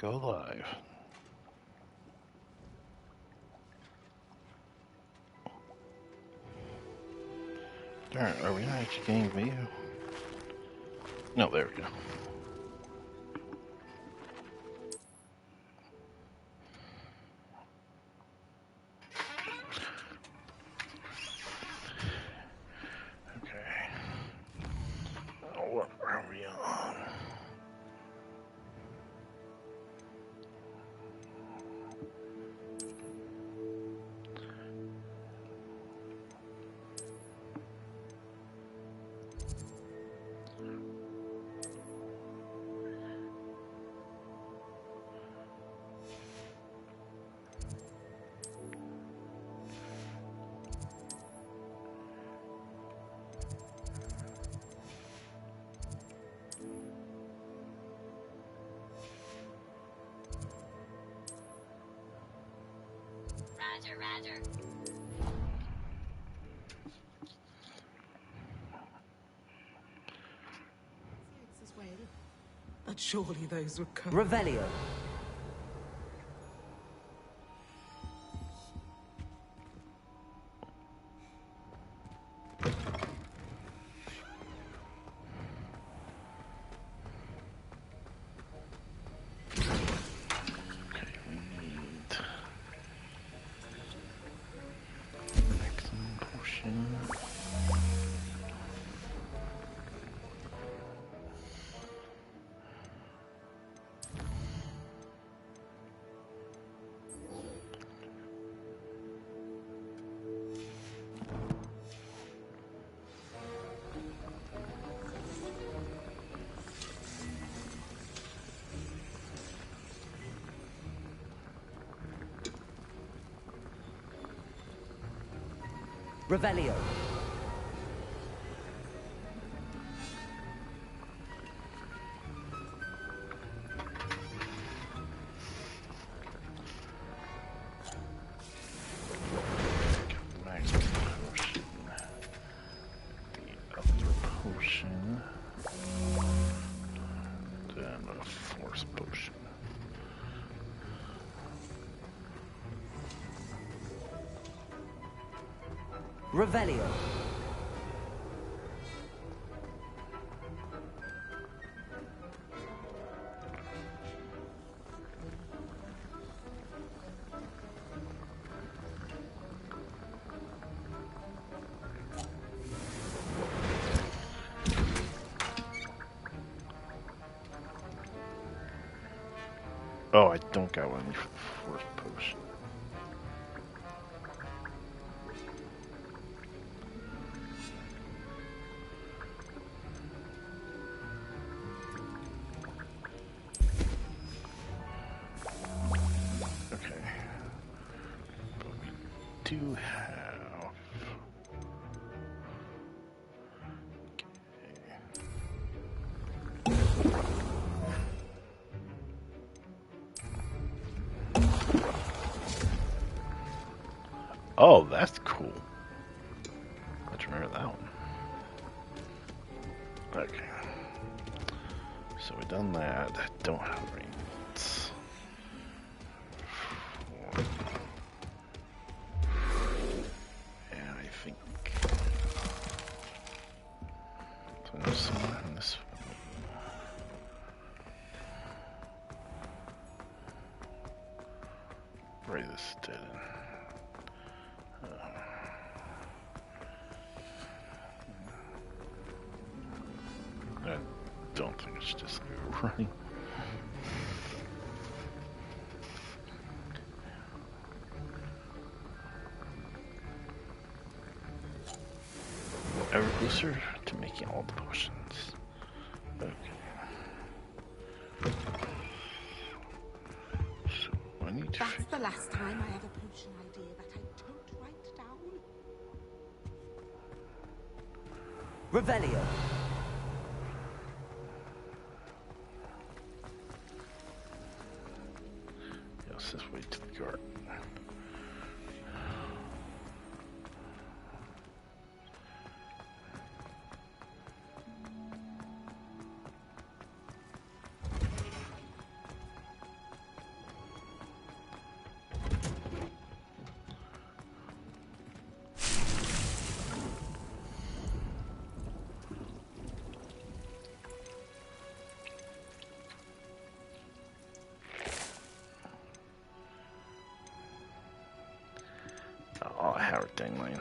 Go live. Darn, are we not actually getting video? No, there we go. Okay. Oh, what are we on? Roger. But surely those would come. Revelio. Revelio. Max potion. The other potion. Then a force potion. Revelio. Oh, I don't got one for the force potion. Okay. But we do have... Oh, that's cool. Let's remember that one. Okay. So we done that. Don't have rings. And I think so there's someone in this. Right, this is dead. I don't think it's just running. Ever closer to making all the potions. Okay. So I need to That's figure. the last time I have a potion idea that I don't write down. Revelio. Yes, let's wait till the garden.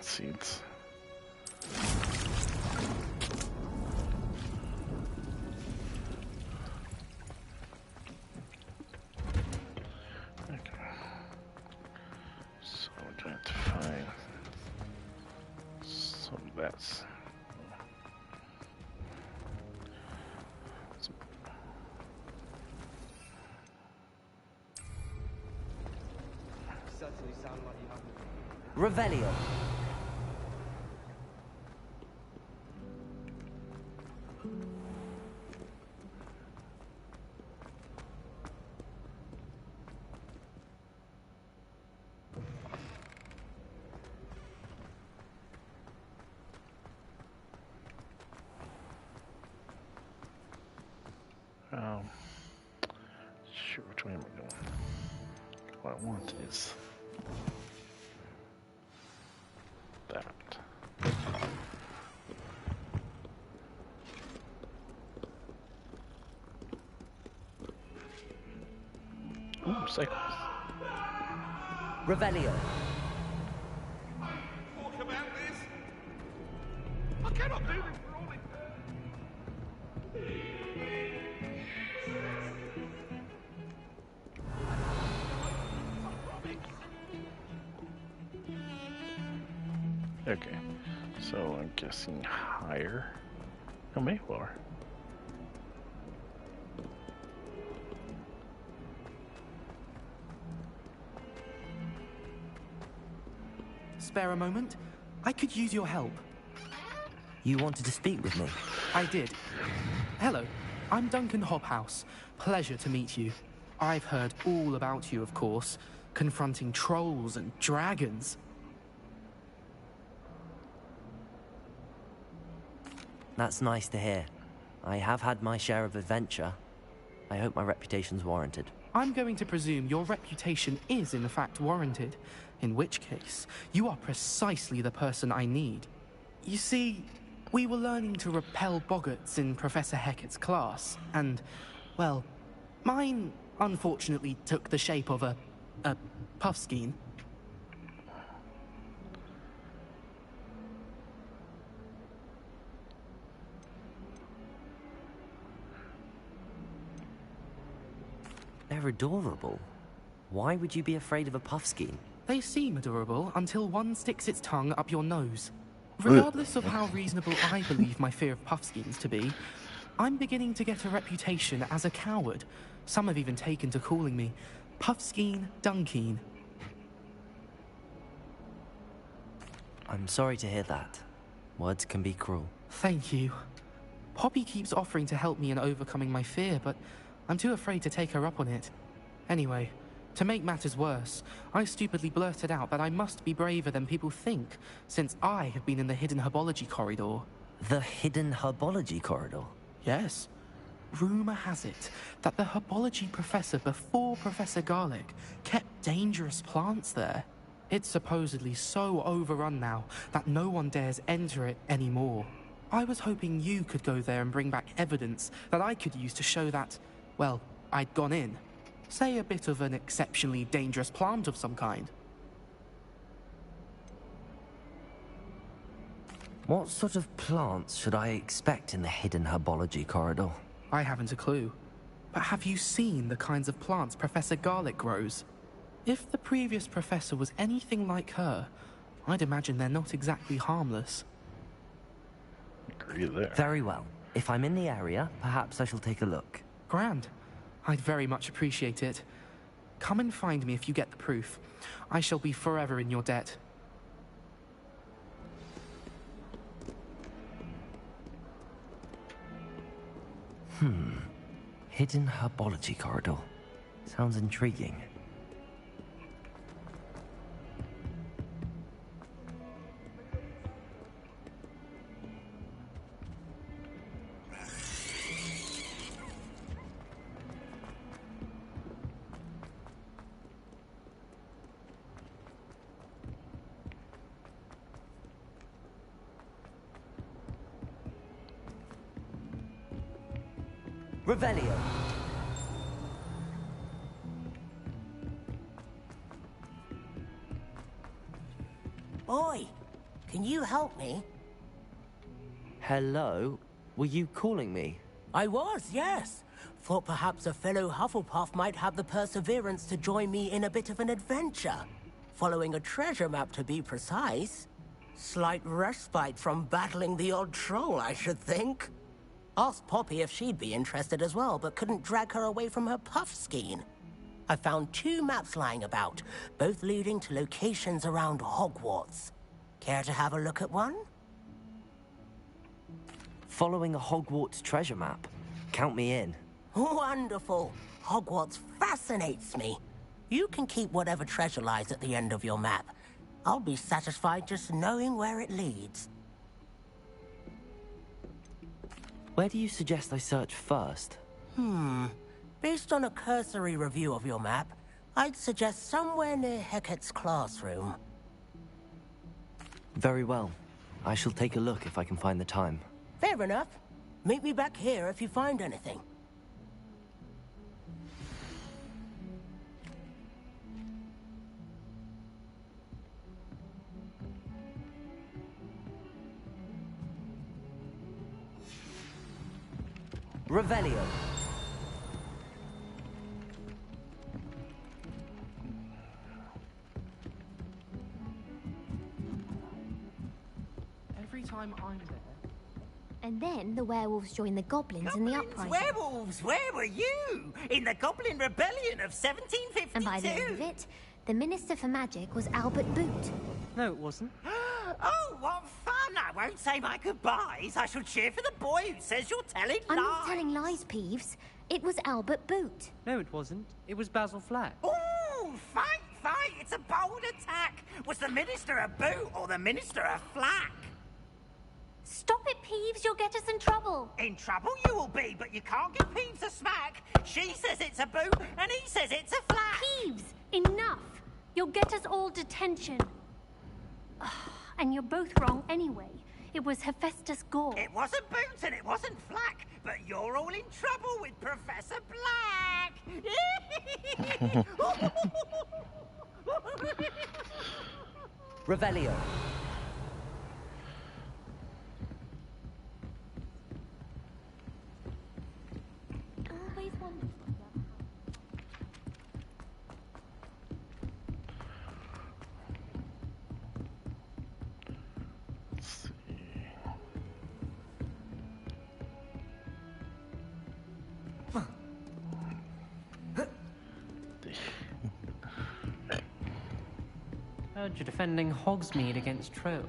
plant seeds. Okay. So we're going to find some of that. Certainly sound like you have Revelio. Sure, which way am I going? What I want is that. Ooh, cycles. Revelio. talk about this. I cannot do this for all it. Okay, so I'm guessing higher. No, maybe lower. Spare a moment? I could use your help. You wanted to speak with me? I did. Hello, I'm Duncan Hobhouse. Pleasure to meet you. I've heard all about you, of course, confronting trolls and dragons. That's nice to hear. I have had my share of adventure. I hope my reputation's warranted. I'm going to presume your reputation is in fact warranted, in which case, you are precisely the person I need. You see, we were learning to repel boggarts in Professor Hecat's class, and, well, mine unfortunately took the shape of a puffskein. They're adorable. Why would you be afraid of a puffskein? They seem adorable until one sticks its tongue up your nose. Regardless of how reasonable I believe my fear of puffskeins to be, I'm beginning to get a reputation as a coward. Some have even taken to calling me Puffskein Dunkeen. I'm sorry to hear that. Words can be cruel. Thank you. Poppy keeps offering to help me in overcoming my fear, but I'm too afraid to take her up on it. Anyway, to make matters worse, I stupidly blurted out that I must be braver than people think, since I have been in the hidden herbology corridor. The hidden herbology corridor? Yes. Rumor has it that the herbology professor before Professor Garlic kept dangerous plants there. It's supposedly so overrun now that no one dares enter it anymore. I was hoping you could go there and bring back evidence that I could use to show that, well, I'd gone in. Say a bit of an exceptionally dangerous plant of some kind. What sort of plants should I expect in the hidden herbology corridor? I haven't a clue. But have you seen the kinds of plants Professor Garlic grows? If the previous professor was anything like her, I'd imagine they're not exactly harmless. Agree there. Very well. If I'm in the area, perhaps I shall take a look. Grand. I'd very much appreciate it. Come and find me if you get the proof. I shall be forever in your debt. Hidden herbology corridor. Sounds intriguing. Revelio. Oi! Can you help me? Hello? Were you calling me? I was, yes. Thought perhaps a fellow Hufflepuff might have the perseverance to join me in a bit of an adventure. Following a treasure map, to be precise. Slight respite from battling the odd troll, I should think. Asked Poppy if she'd be interested as well, but couldn't drag her away from her puff skein. I found 2 maps lying about, both leading to locations around Hogwarts. Care to have a look at one? Following a Hogwarts treasure map? Count me in. Wonderful. Hogwarts fascinates me. You can keep whatever treasure lies at the end of your map. I'll be satisfied just knowing where it leads. Where do you suggest I search first? Based on a cursory review of your map, I'd suggest somewhere near Hecat's classroom. Very well. I shall take a look if I can find the time. Fair enough. Meet me back here if you find anything. Revelio. Every time I'm there... And then the werewolves joined the goblins in the uprising. Werewolves, where were you? In the Goblin Rebellion of 1752? And by the end of it, the Minister for Magic was Albert Boot. No, it wasn't. Oh, what fun! I won't say my goodbyes. I shall cheer for the boy who says you're telling lies. I'm not telling lies, Peeves. It was Albert Boot. No, it wasn't. It was Basil Flack. Ooh, fight! It's a bold attack. Was the Minister a Boot or the Minister a Flack? Stop it, Peeves. You'll get us in trouble. In trouble you will be, but you can't give Peeves a smack. She says it's a Boot, and he says it's a Flack. Peeves, enough. You'll get us all detention. And you're both wrong anyway. It was Hephaestus Gore. It wasn't Boot and it wasn't Flack, but you're all in trouble with Professor Black. Revelio. Always wonderful. Heard you're defending Hogsmeade against trolls.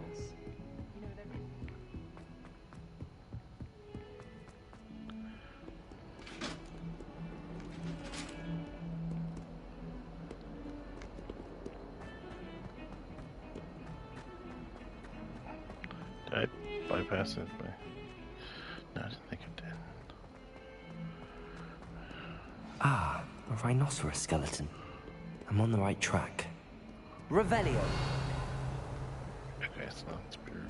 Did I bypass it? No, I didn't think I did. Ah, a rhinoceros skeleton. I'm on the right track. Revelio. Okay, it's not spirit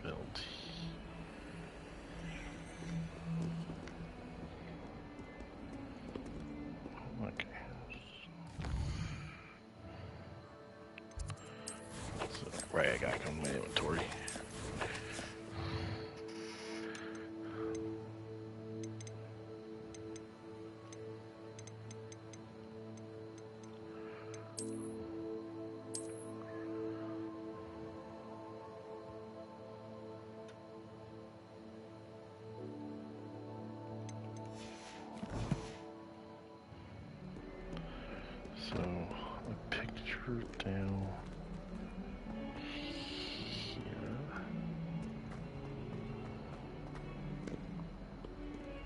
filled. Okay. So, right, I got to come to my inventory. So, a picture down here.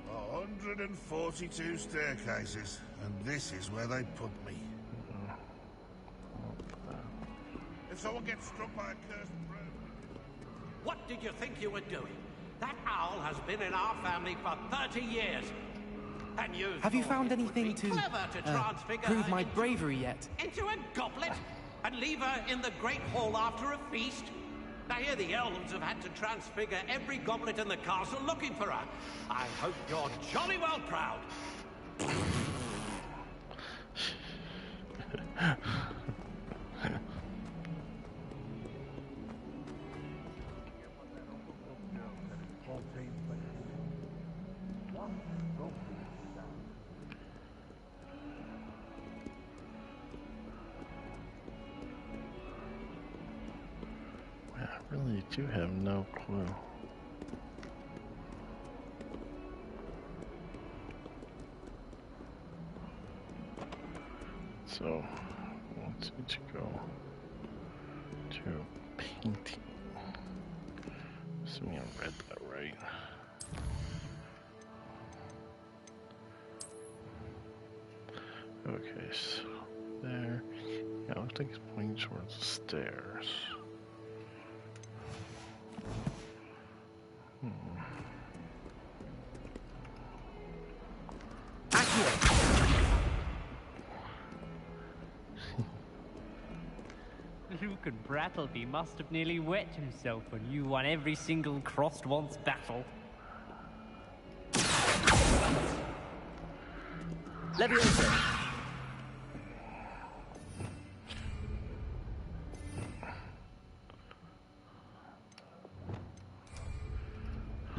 142 staircases, and this is where they put me. If someone gets struck by a cursed bird... What did you think you were doing? That owl has been in our family for 30 years. And you Have you thought found it would anything be to, clever to transfigure prove her my into- bravery yet? Into a goblet? And leave her in the Great Hall after a feast? I hear the elves have had to transfigure every goblet in the castle looking for her. I hope you're jolly well proud. really do have no clue. So, let's need to go to painting. Assuming I read that right. Okay, so there. Yeah, it looks like it's pointing towards the stairs. Luke and Brattleby must have nearly wet himself when you won every single crossed once battle. Leviosa!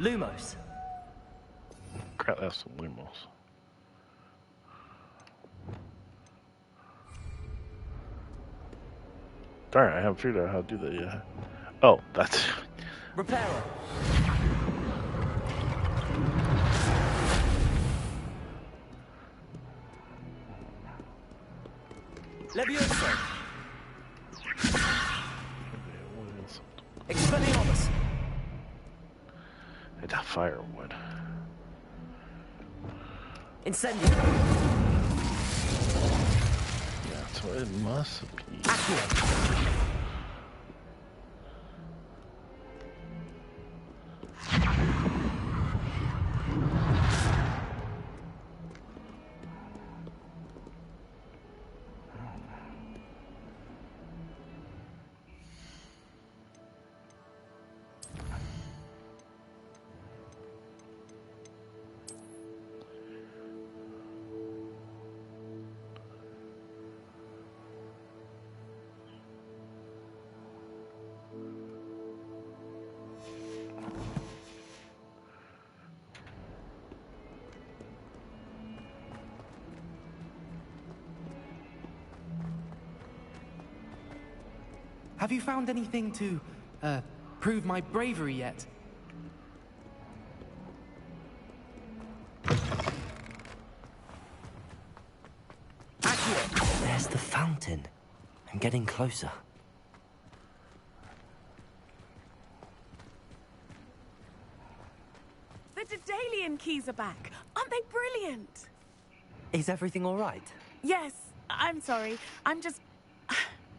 Lumos! Crap, that's the Lumos. Darn, I haven't figured out how to do that yet. Oh, that's... Reparo! Leviosa! Expelliarmus! It's a firewood. Incendio! Yeah, that's what it must be. Accio! Have you found anything to, prove my bravery yet? There's the fountain. I'm getting closer. The Daedalian keys are back. Aren't they brilliant? Is everything all right? Yes, I'm sorry.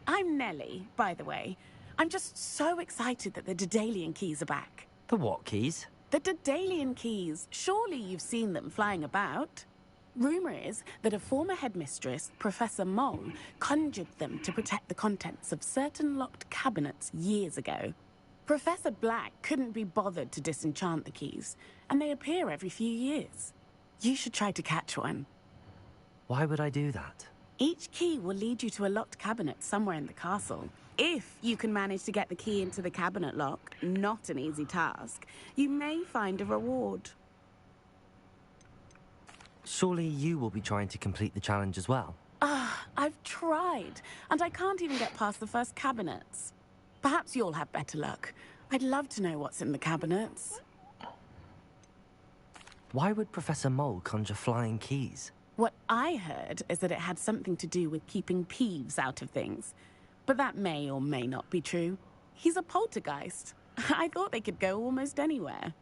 I'm Nellie, by the way. I'm just so excited that the Daedalian keys are back. The what keys? The Daedalian keys. Surely you've seen them flying about. Rumor is that a former headmistress, Professor Mole, conjured them to protect the contents of certain locked cabinets years ago. Professor Black couldn't be bothered to disenchant the keys, and they appear every few years. You should try to catch one. Why would I do that? Each key will lead you to a locked cabinet somewhere in the castle. If you can manage to get the key into the cabinet lock, not an easy task, you may find a reward. Surely you will be trying to complete the challenge as well. I've tried, and I can't even get past the first cabinets. Perhaps you'll have better luck. I'd love to know what's in the cabinets. Why would Professor Mole conjure flying keys? What I heard is that it had something to do with keeping Peeves out of things. But that may or may not be true. He's a poltergeist. I thought they could go almost anywhere.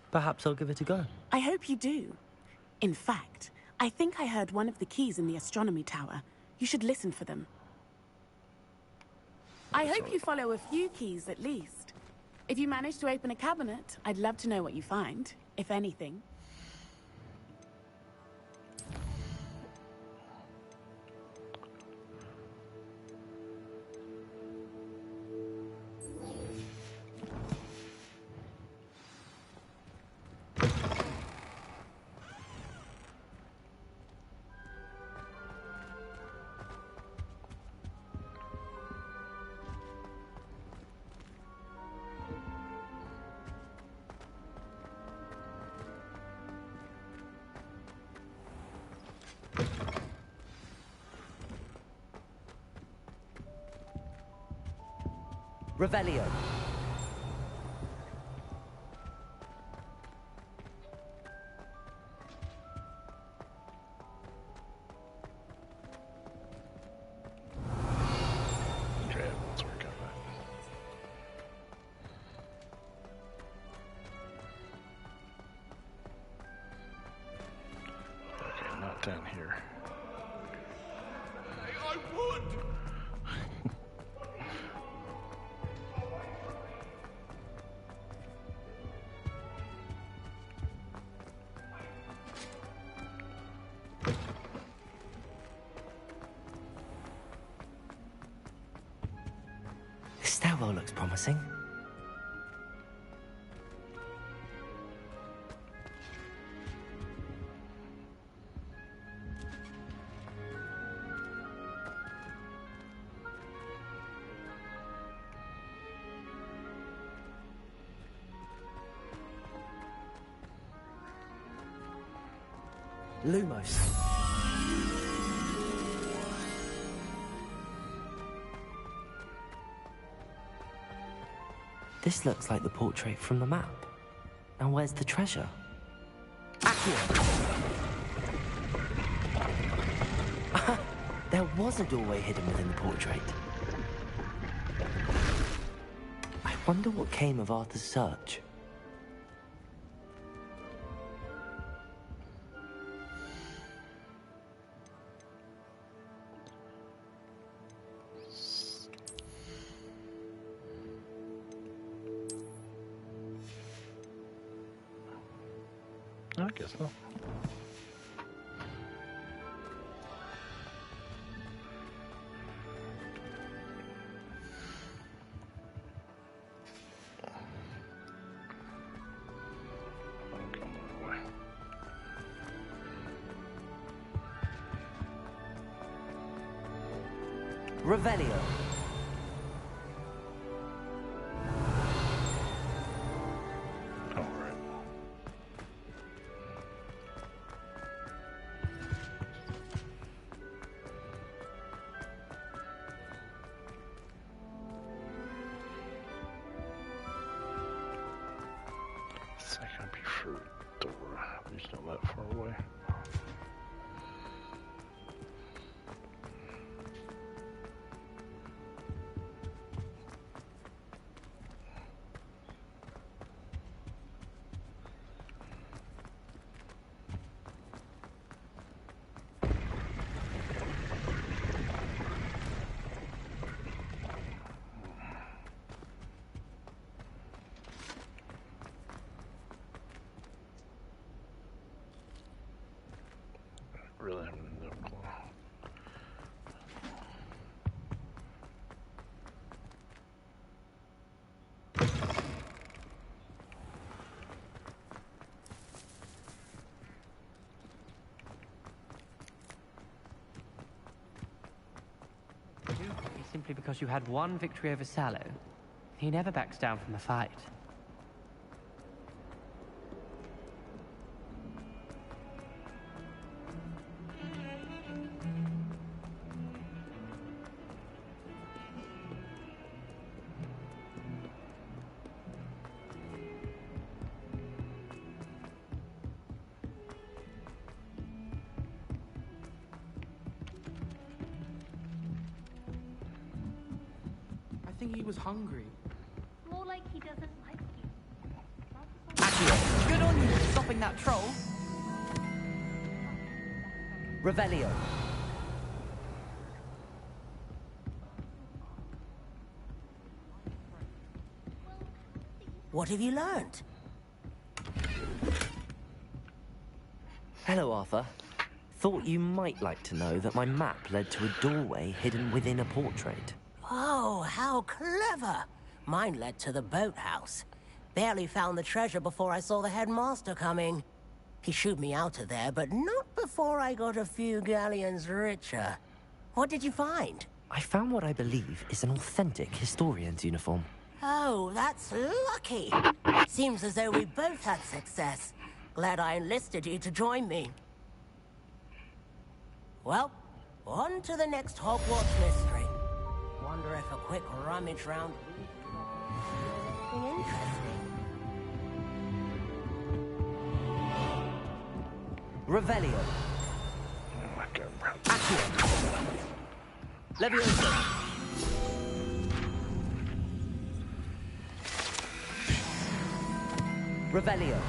Perhaps I'll give it a go. I hope you do. In fact, I think I heard one of the keys in the astronomy tower. You should listen for them. I hope you follow a few keys at least. If you manage to open a cabinet, I'd love to know what you find, if anything. Revelio. Okay, let's work on that. Okay, not down here. I would! This stairwell looks promising. Lumos. This looks like the portrait from the map. Now where's the treasure? Accio! There was a doorway hidden within the portrait. I wonder what came of Arthur's search. I guess so. Revelio. All right. Second preferred door. He's not that far away. Really have no clue. Simply because you had one victory over Sallow. He never backs down from a fight. I think he was hungry. More like he doesn't like you. Accio. Good on you for stopping that troll. Revelio. What have you learned? Hello, Arthur. Thought you might like to know that my map led to a doorway hidden within a portrait. Oh, how clever! Mine led to the boathouse. Barely found the treasure before I saw the headmaster coming. He shooed me out of there, but not before I got a few galleons richer. What did you find? I found what I believe is an authentic historian's uniform. Oh, that's lucky. Seems as though we both had success. Glad I enlisted you to join me. Well, on to the next Hogwarts mystery. Wonder if a quick rummage round... Interesting. Revelio. Oh my god, bro. Accio. Levioso. Revelio.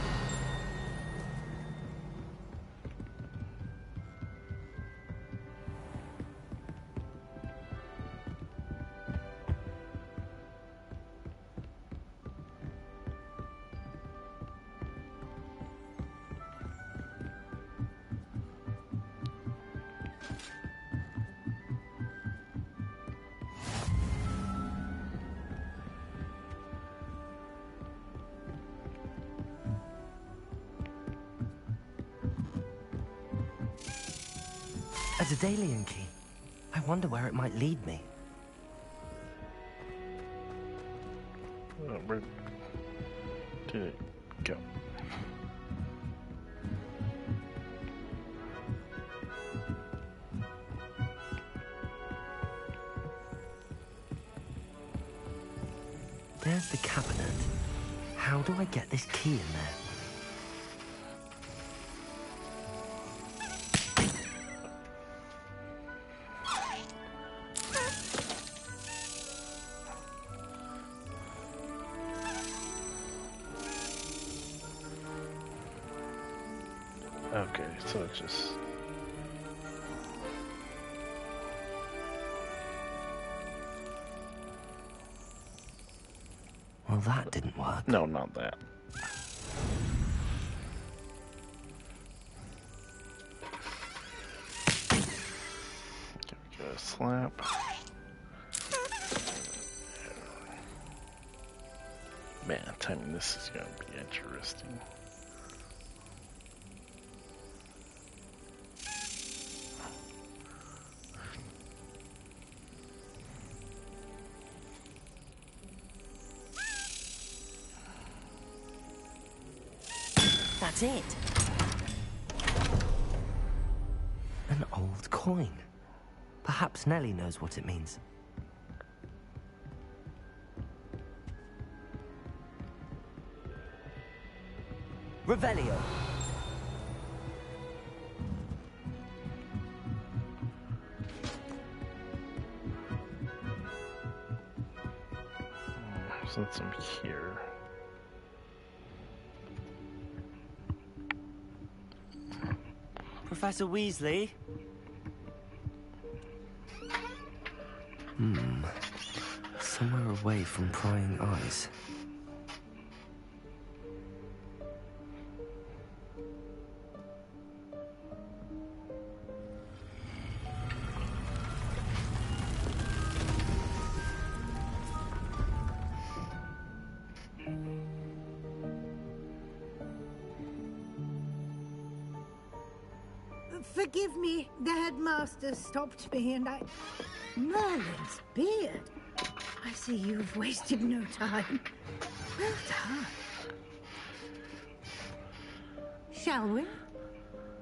A Daedalian key. I wonder where it might lead me. Where did it go? There's the cabinet. How do I get this key in there? Okay, so it's just... Well, that didn't work. No, not that. Give it a slap. Man, timing this is going to be interesting. That's it. An old coin. Perhaps Nellie knows what it means. Revelio. So that's him here. Professor Weasley? Somewhere away from prying eyes. Forgive me, the headmaster stopped me and I... Merlin's beard. I see you've wasted no time. Well done. Shall we?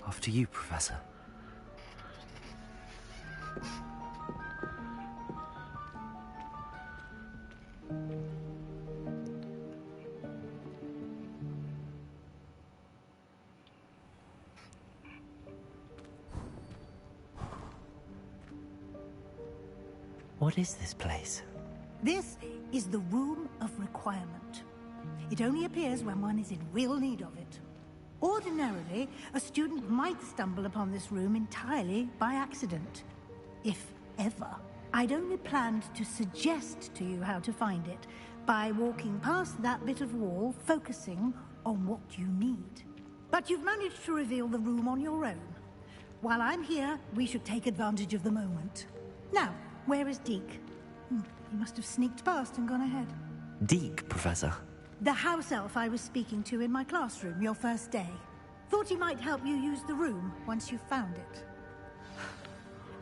After you, Professor. What is this place? This is the Room of Requirement. It only appears when one is in real need of it. Ordinarily, a student might stumble upon this room entirely by accident. If ever. I'd only planned to suggest to you how to find it by walking past that bit of wall, focusing on what you need. But you've managed to reveal the room on your own. While I'm here, we should take advantage of the moment. Now, where is Deke? He must have sneaked past and gone ahead. Deke, Professor. The house elf I was speaking to in my classroom your first day. Thought he might help you use the room once you found it.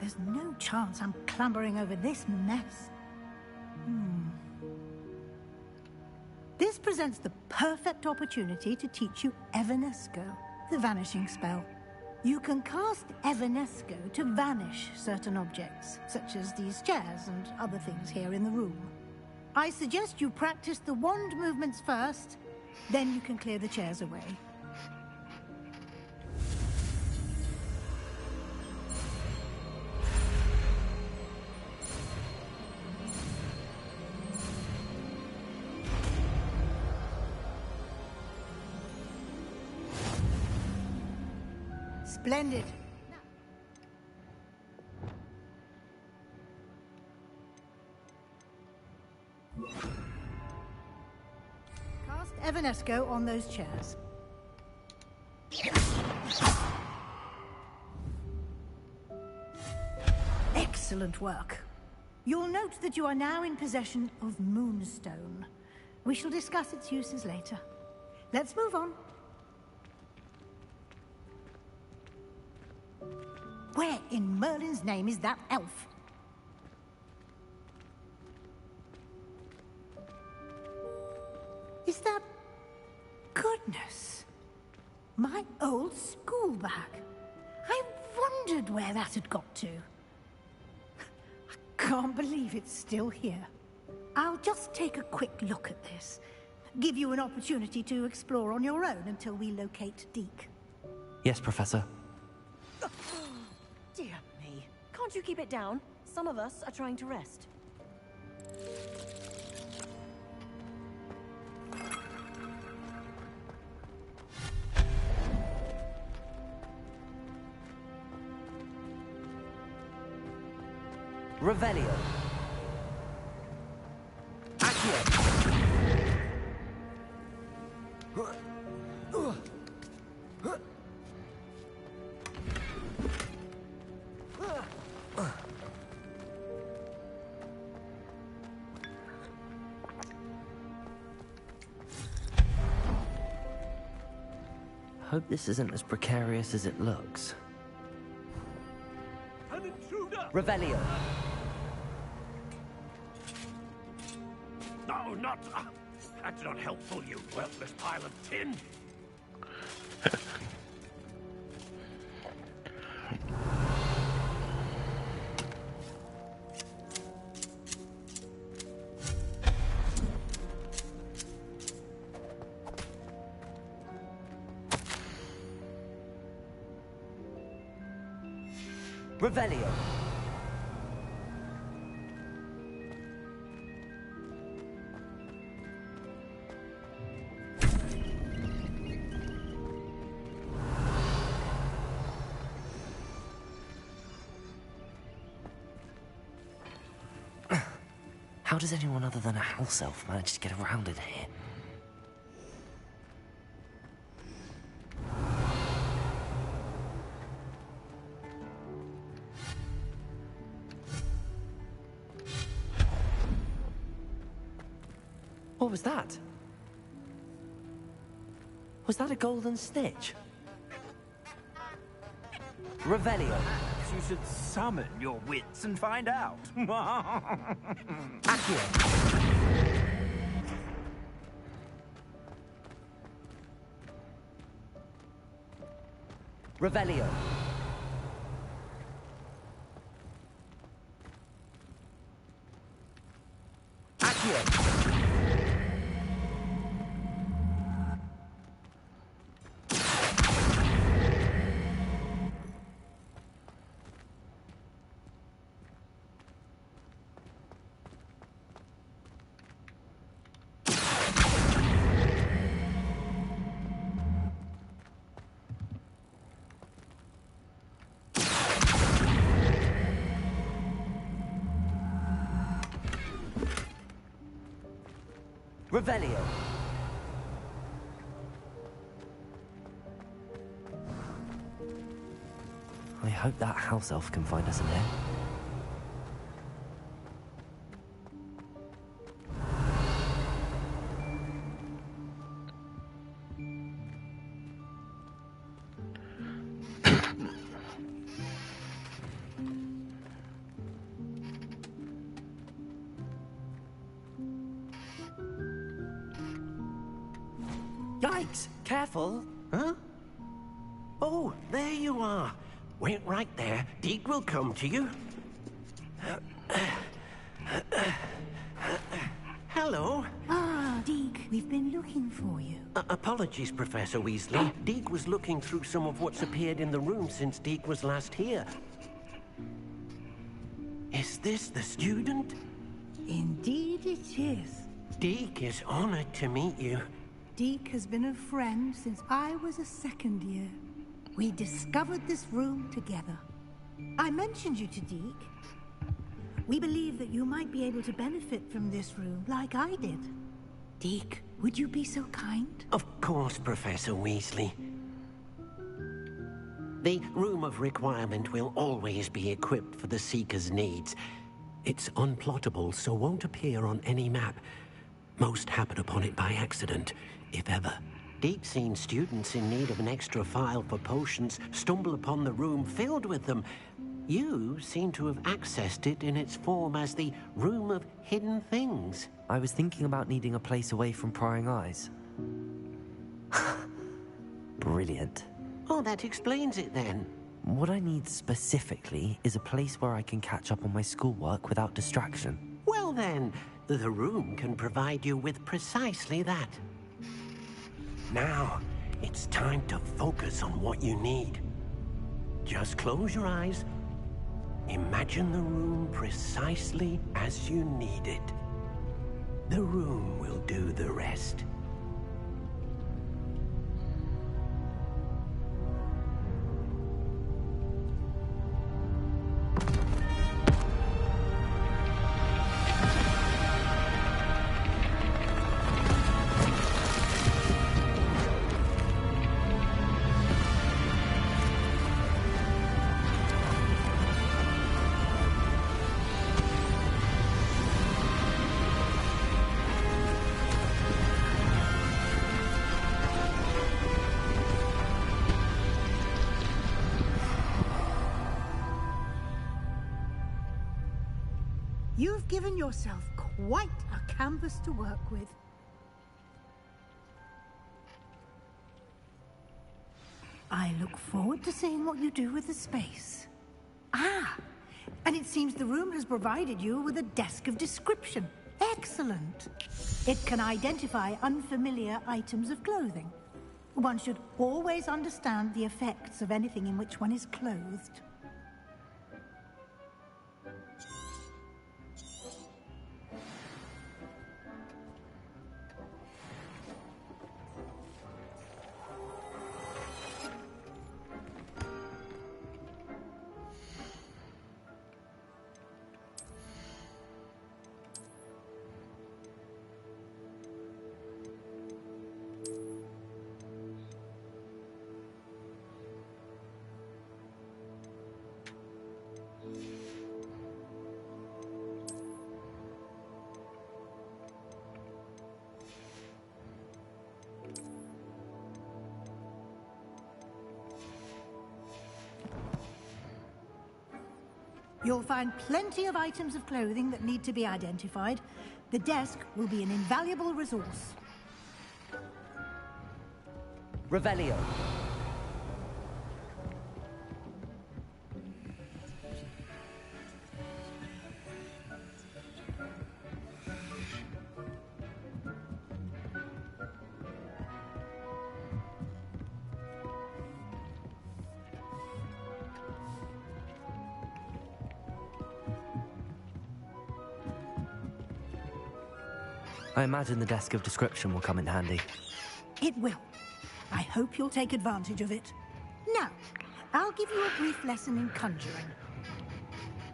There's no chance I'm clambering over this mess. This presents the perfect opportunity to teach you Evanesco, the vanishing spell. You can cast Evanesco to vanish certain objects, such as these chairs and other things here in the room. I suggest you practice the wand movements first, then you can clear the chairs away. Splendid. Cast Evanesco on those chairs. Excellent work. You'll note that you are now in possession of Moonstone. We shall discuss its uses later. Let's move on. Where in Merlin's name is that elf? Is that... Goodness. My old school bag. I wondered where that had got to. I can't believe it's still here. I'll just take a quick look at this. Give you an opportunity to explore on your own until we locate Deke. Yes, Professor. Dear me. Can't you keep it down? Some of us are trying to rest. Revelio. Accio. Hope this isn't as precarious as it looks. An intruder! Revelio. No, not... that's not helpful, you worthless pile of tin. Revelio. How does anyone other than a house elf manage to get around in here? What was that? Was that a golden snitch? Revelio. You should summon your wits and find out. Accio. Revelio. Accio. Revelio. I hope that house elf can find us in here. Yikes! Careful! Huh? Oh, there you are. Wait right there. Deke will come to you. hello. Ah, Deke, we've been looking for you. Apologies, Professor Weasley. Deke was looking through some of what's appeared in the room since Deke was last here. Is this the student? Indeed it is. Deke is honored to meet you. Deke has been a friend since I was a second year. We discovered this room together. I mentioned you to Deke. We believe that you might be able to benefit from this room like I did. Deke, would you be so kind? Of course, Professor Weasley. The Room of Requirement will always be equipped for the Seeker's needs. It's unplottable, so won't appear on any map. Most happen upon it by accident, if ever. Deke's seen students in need of an extra file for potions stumble upon the room filled with them. You seem to have accessed it in its form as the Room of Hidden Things. I was thinking about needing a place away from prying eyes. Brilliant. Oh, that explains it then. What I need specifically is a place where I can catch up on my schoolwork without distraction. Well then, the room can provide you with precisely that. Now, it's time to focus on what you need. Just close your eyes. Imagine the room precisely as you need it. The room will do the rest. You've given yourself quite a canvas to work with. I look forward to seeing what you do with the space. Ah, and it seems the room has provided you with a desk of description. Excellent. It can identify unfamiliar items of clothing. One should always understand the effects of anything in which one is clothed. You'll find plenty of items of clothing that need to be identified. The desk will be an invaluable resource. Revelio. I imagine the desk of description will come in handy. It will. I hope you'll take advantage of it. Now, I'll give you a brief lesson in conjuring.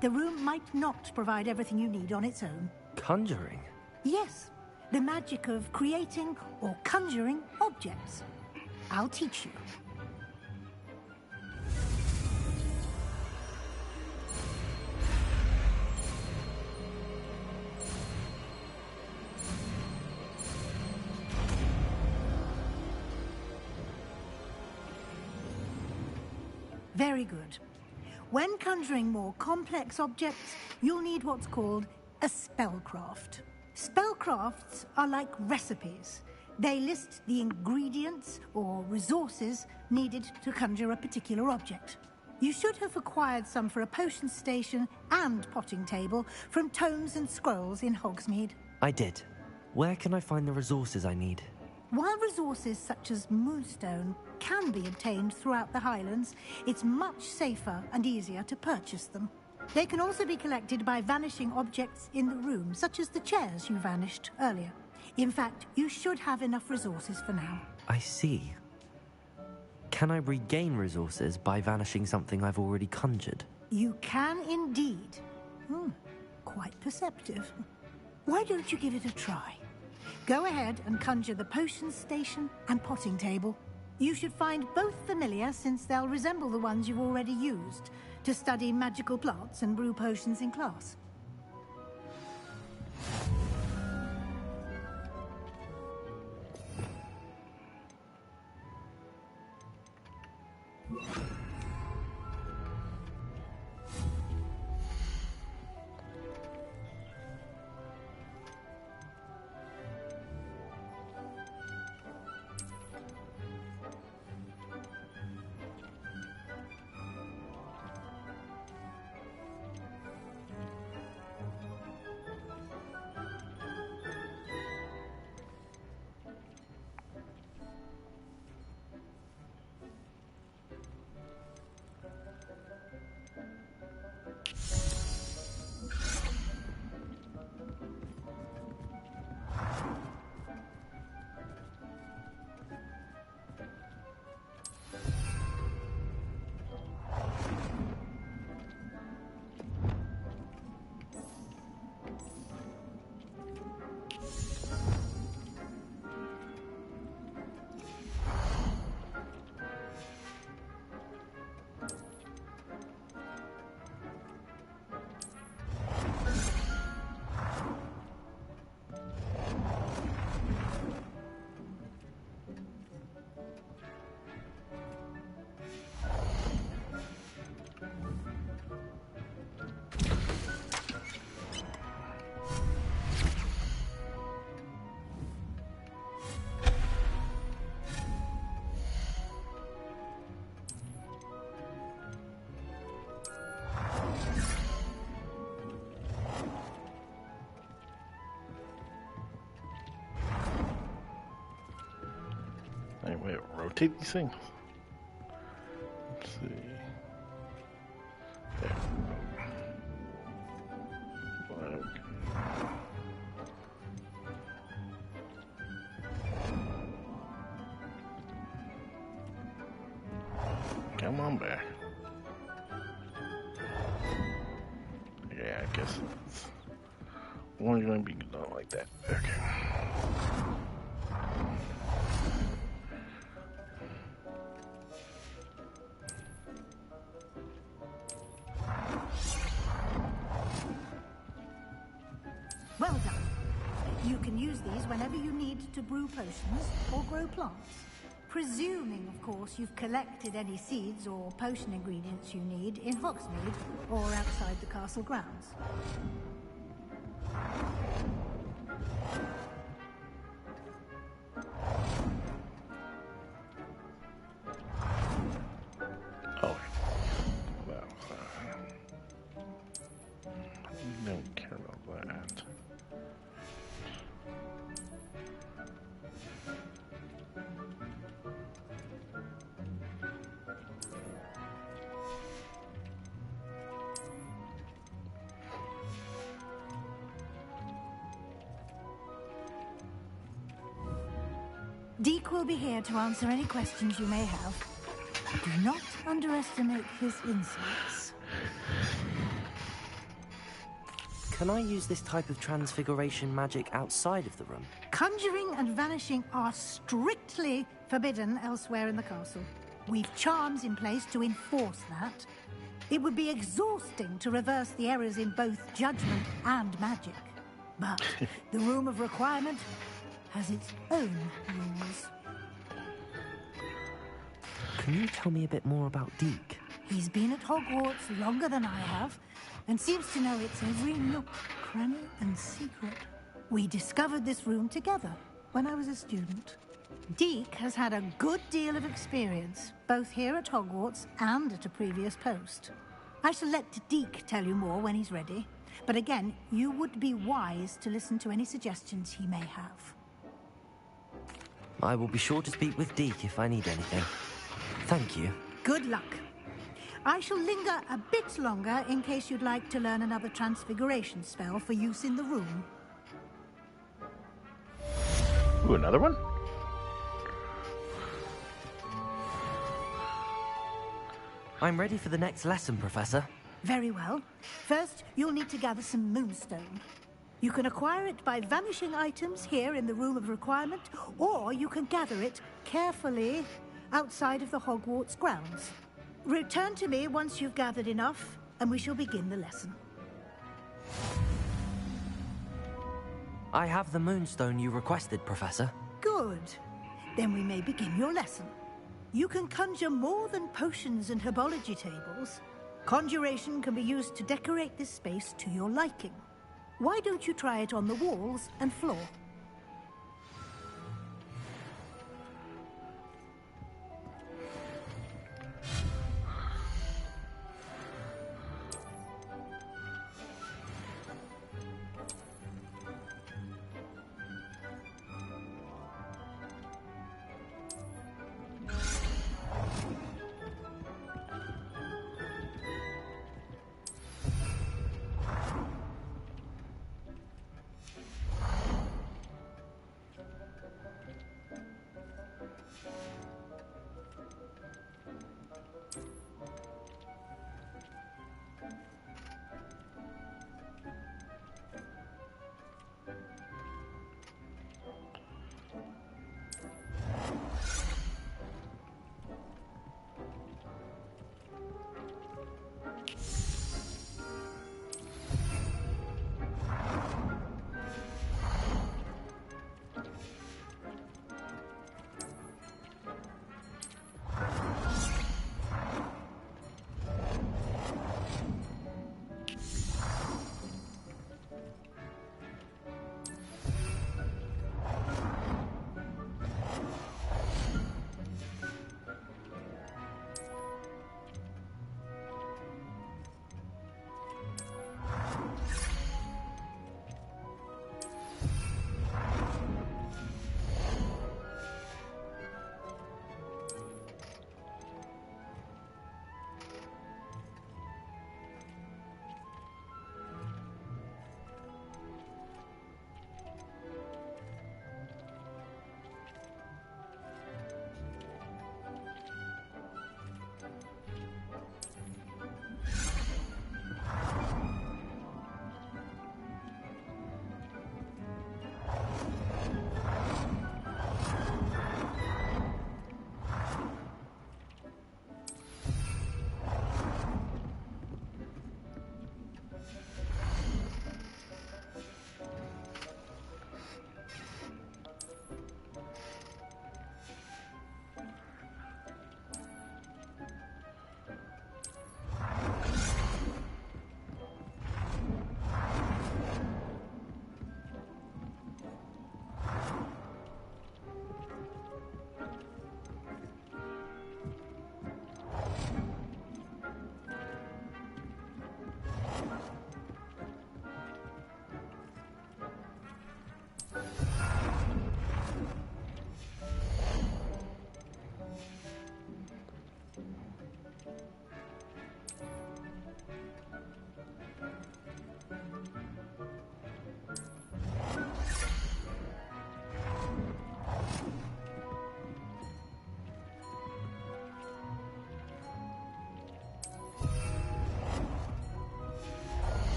The room might not provide everything you need on its own. Conjuring? Yes, the magic of creating or conjuring objects. I'll teach you. Very good. When conjuring more complex objects, you'll need what's called a spellcraft. Spellcrafts are like recipes. They list the ingredients or resources needed to conjure a particular object. You should have acquired some for a potion station and potting table from tomes and scrolls in Hogsmeade. I did. Where can I find the resources I need? While resources such as moonstone can be obtained throughout the Highlands, it's much safer and easier to purchase them. They can also be collected by vanishing objects in the room, such as the chairs you vanished earlier. In fact, you should have enough resources for now. I see. Can I regain resources by vanishing something I've already conjured? You can indeed. Quite perceptive. Why don't you give it a try? Go ahead and conjure the potions station and potting table. You should find both familiar, since they'll resemble the ones you've already used to study magical plants and brew potions in class. Anyway, rotate these things. Let's see. There. Okay. Come on back. Yeah, I guess it's only going to be done like that. Okay. Well done. You can use these whenever you need to brew potions or grow plants. Presuming, of course, you've collected any seeds or potion ingredients you need in Hogsmeade or outside the castle grounds. Oh, well, we don't care about that. Deke will be here to answer any questions you may have. Do not underestimate his insights. Can I use this type of transfiguration magic outside of the room? Conjuring and vanishing are strictly forbidden elsewhere in the castle. We've charms in place to enforce that. It would be exhausting to reverse the errors in both judgment and magic. But the Room of Requirement has its own rules. Can you tell me a bit more about Deke? He's been at Hogwarts longer than I have, and seems to know its every nook, cranny, and secret. We discovered this room together when I was a student. Deke has had a good deal of experience, both here at Hogwarts and at a previous post. I shall let Deke tell you more when he's ready. But again, you would be wise to listen to any suggestions he may have. I will be sure to speak with Deke if I need anything. Thank you. Good luck. I shall linger a bit longer in case you'd like to learn another transfiguration spell for use in the room. Ooh, another one? I'm ready for the next lesson, Professor. Very well. First, you'll need to gather some moonstone. You can acquire it by vanishing items here in the Room of Requirement, or you can gather it carefully outside of the Hogwarts grounds. Return to me once you've gathered enough, and we shall begin the lesson. I have the moonstone you requested, Professor. Good. Then we may begin your lesson. You can conjure more than potions and herbology tables. Conjuration can be used to decorate this space to your liking. Why don't you try it on the walls and floor?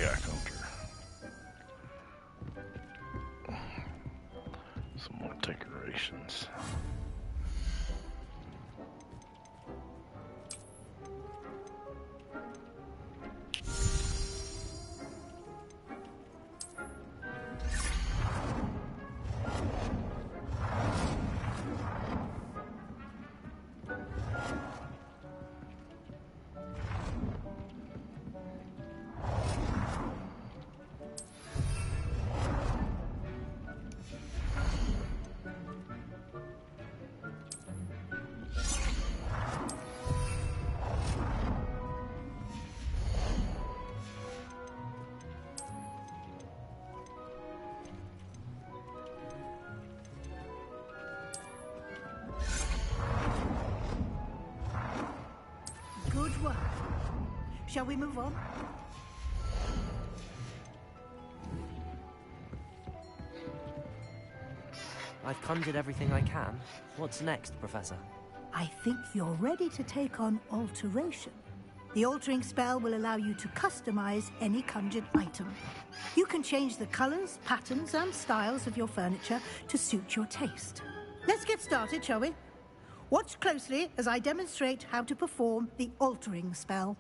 got counter. Some more decorations. Good work. Shall we move on? I've conjured everything I can. What's next, Professor? I think you're ready to take on alteration. The altering spell will allow you to customize any conjured item. You can change the colors, patterns, and styles of your furniture to suit your taste. Let's get started, shall we? Watch closely as I demonstrate how to perform the altering spell.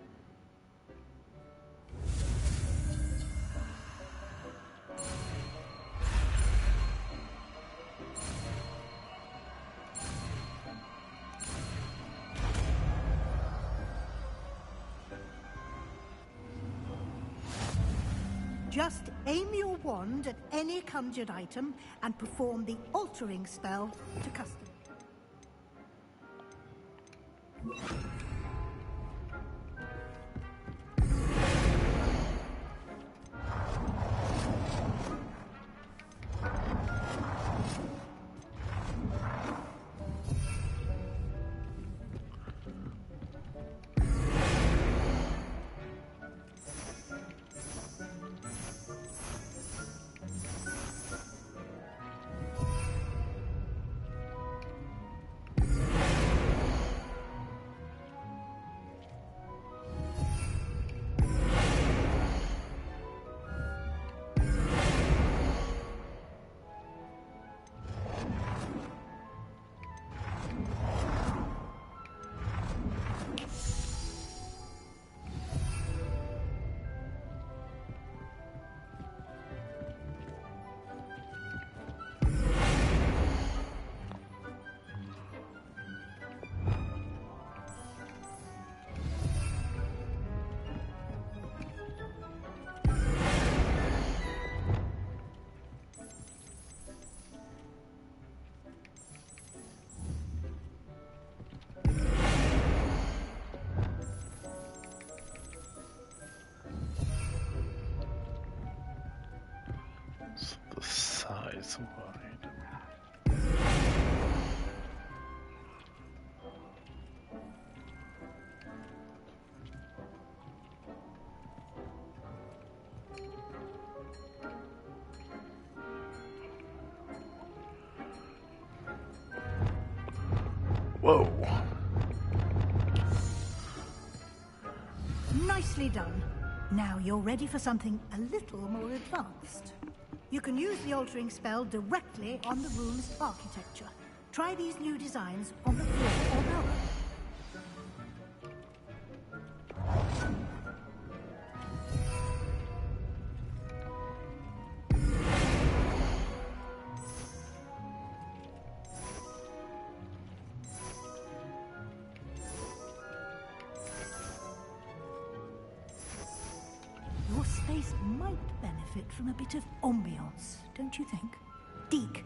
Just aim your wand at any conjured item and perform the altering spell to custom. The size wide. Whoa. Nicely done. Now you're ready for something a little more advanced. You can use the altering spell directly on the room's architecture. Try these new designs on the floor or below. Your space might benefit from a bit of ambiance, don't you think? Deke,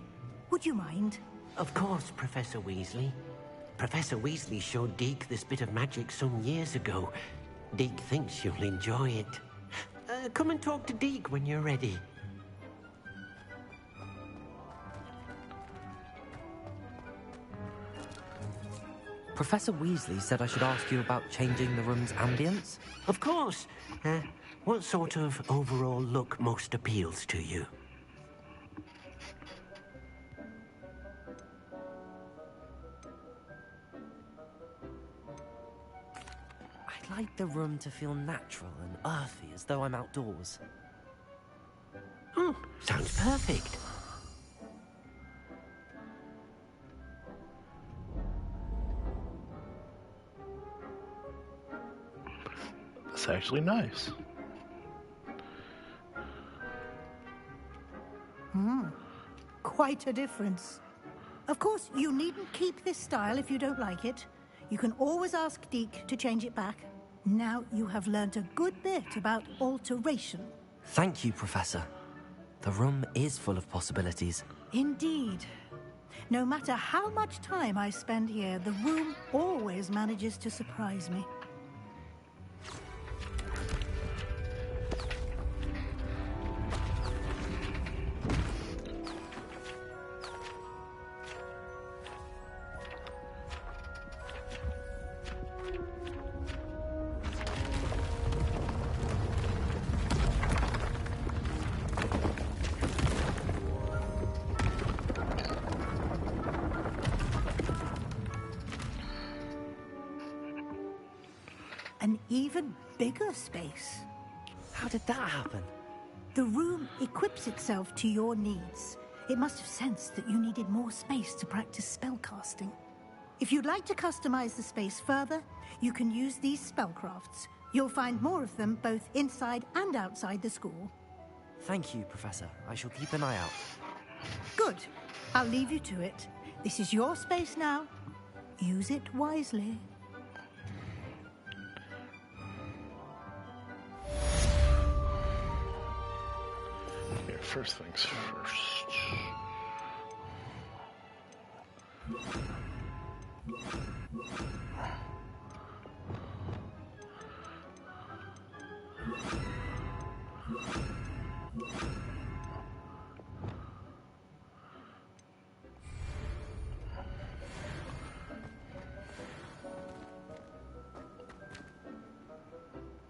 would you mind? Of course, Professor Weasley. Professor Weasley showed Deke this bit of magic some years ago. Deke thinks you'll enjoy it. Come and talk to Deke when you're ready. Professor Weasley said I should ask you about changing the room's ambience? Of course. What sort of overall look most appeals to you? I'd I'd like the room to feel natural and earthy, as though I'm outdoors. Sounds perfect. It's actually nice. Quite a difference. Of course, you needn't keep this style if you don't like it. You can always ask Deke to change it back. Now you have learnt a good bit about alteration. Thank you, Professor. The room is full of possibilities. Indeed. No matter how much time I spend here, the room always manages to surprise me. An even bigger space. How did that happen? The room equips itself to your needs. It must have sensed that you needed more space to practice spellcasting. If you'd like to customize the space further, you can use these spellcrafts. You'll find more of them both inside and outside the school. Thank you, Professor. I shall keep an eye out. Good. I'll leave you to it. This is your space now. Use it wisely. Okay, first things first.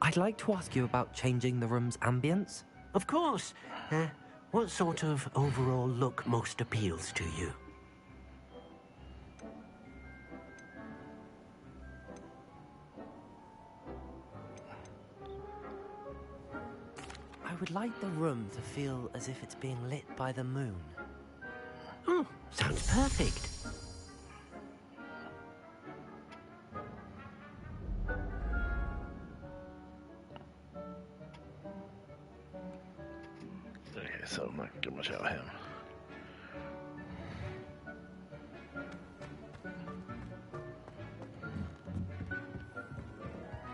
I'd like to ask you about changing the room's ambience. Of course. What sort of overall look most appeals to you? I would like the room to feel as if it's being lit by the moon. Sounds perfect. Okay, so I'm not gonna much out of him.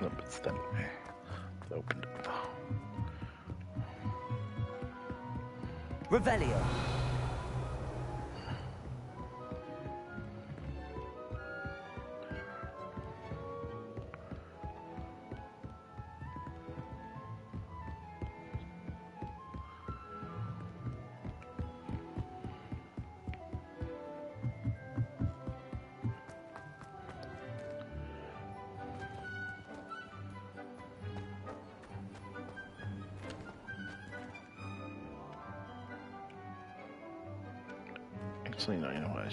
Nope, it's that way. It's opened up. Revelio. Actually, no, you know what?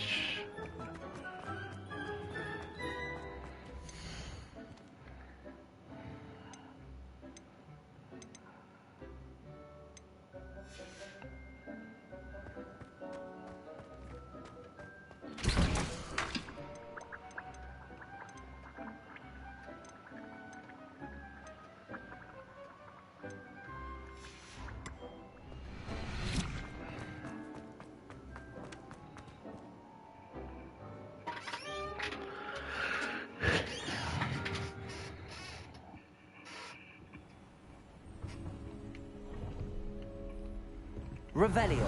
Revelio.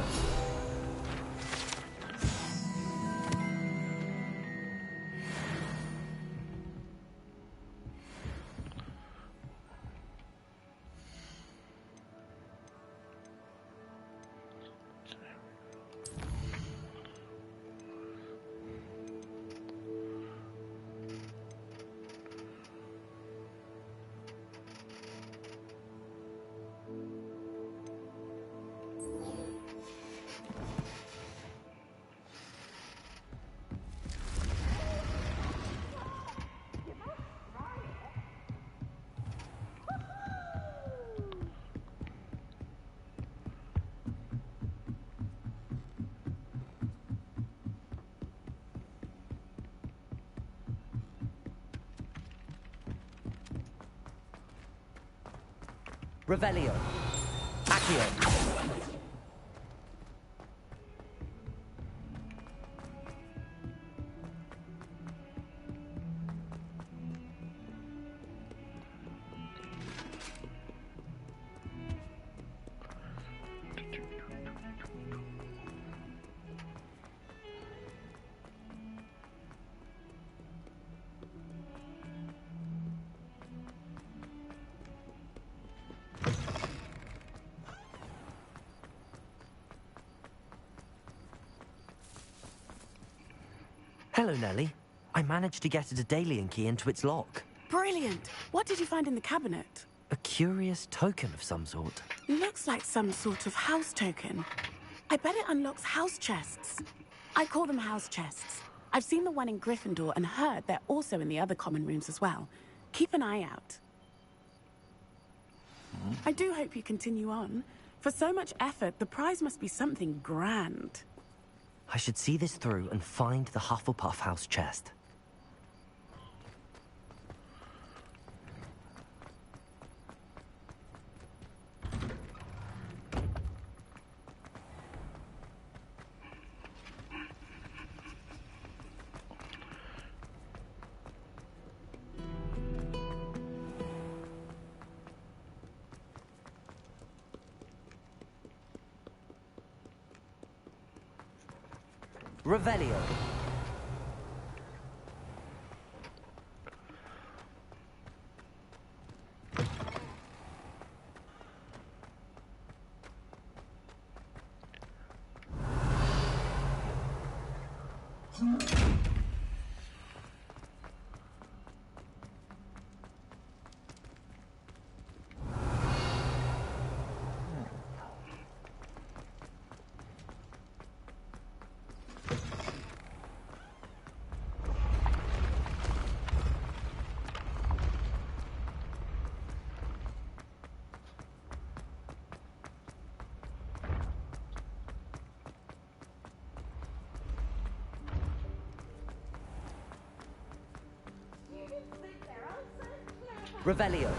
Revelio. Accio. Hello, Nellie. I managed to get a Daedalian key into its lock. Brilliant! What did you find in the cabinet? A curious token of some sort. Looks like some sort of house token. I bet it unlocks house chests. I call them house chests. I've seen the one in Gryffindor and heard they're also in the other common rooms as well. Keep an eye out. I do hope you continue on. For so much effort, the prize must be something grand. I should see this through and find the Hufflepuff house chest. Revelio. Revelio.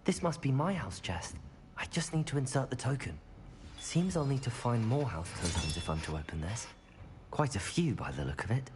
This must be my house chest. I just need to insert the token. Seems I'll need to find more house tokens if I'm to open this. Quite a few by the look of it.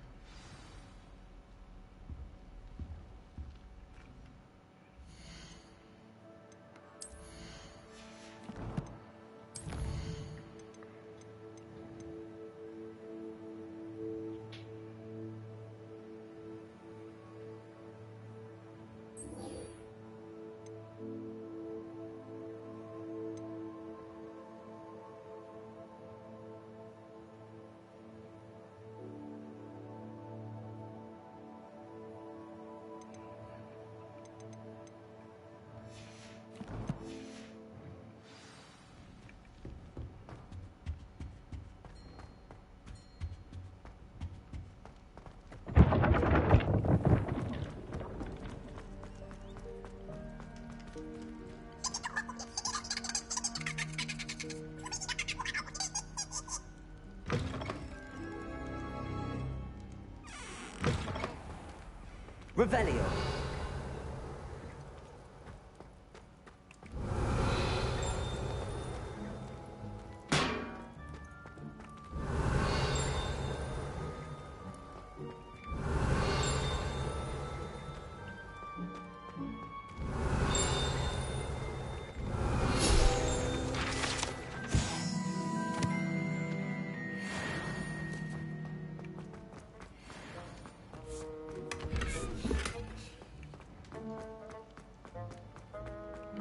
Revelio.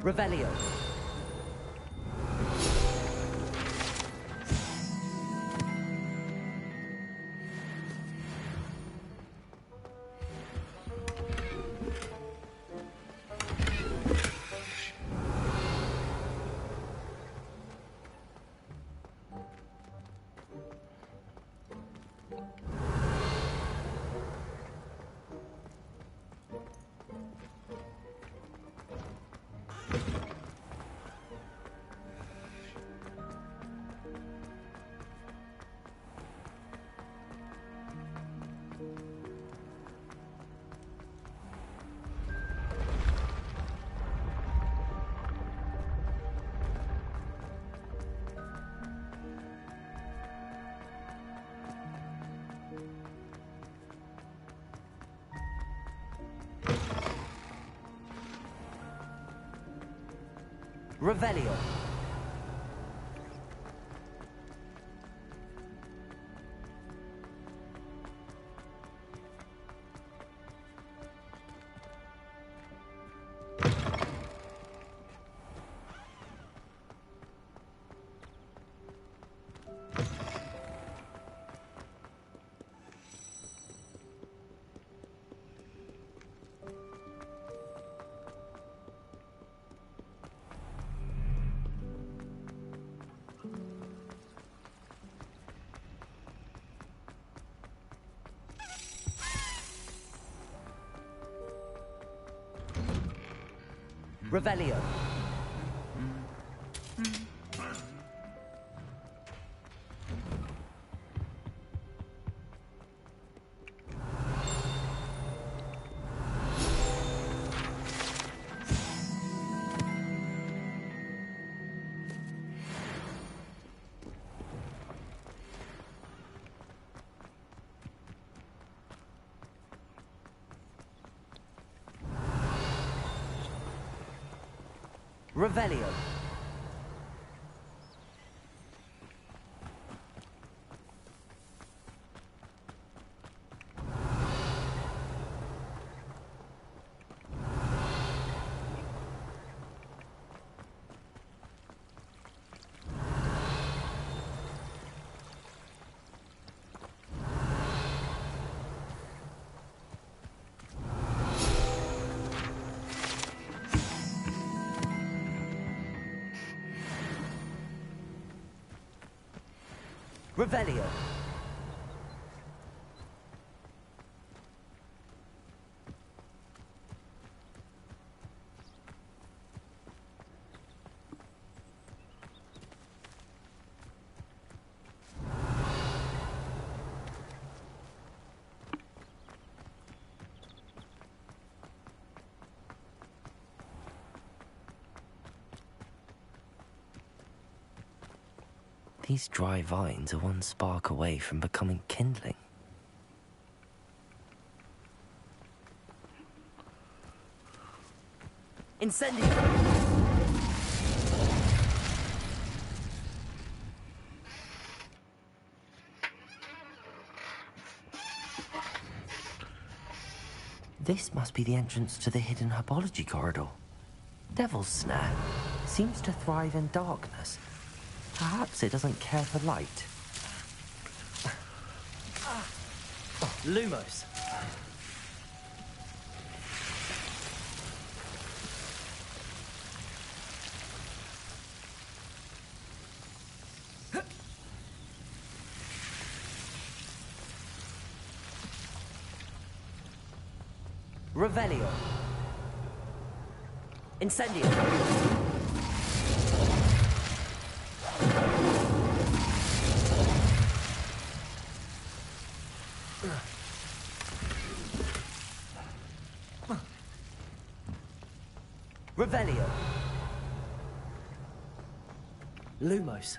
Revelio. Revelio. Revelio. Revelio. Revelio. These dry vines are one spark away from becoming kindling. Incendio! This must be the entrance to the hidden herbology corridor. Devil's Snare seems to thrive in darkness. Perhaps it doesn't care for light. Lumos. Revelio. Incendio. Revelio. Lumos.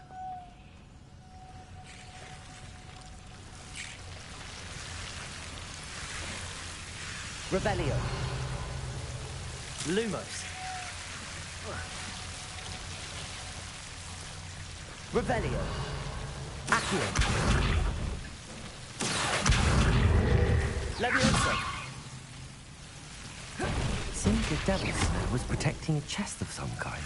Revelio. Lumos. Revelio. Accio. Levioso. Seems the Devil's Snare was protecting a chest of some kind.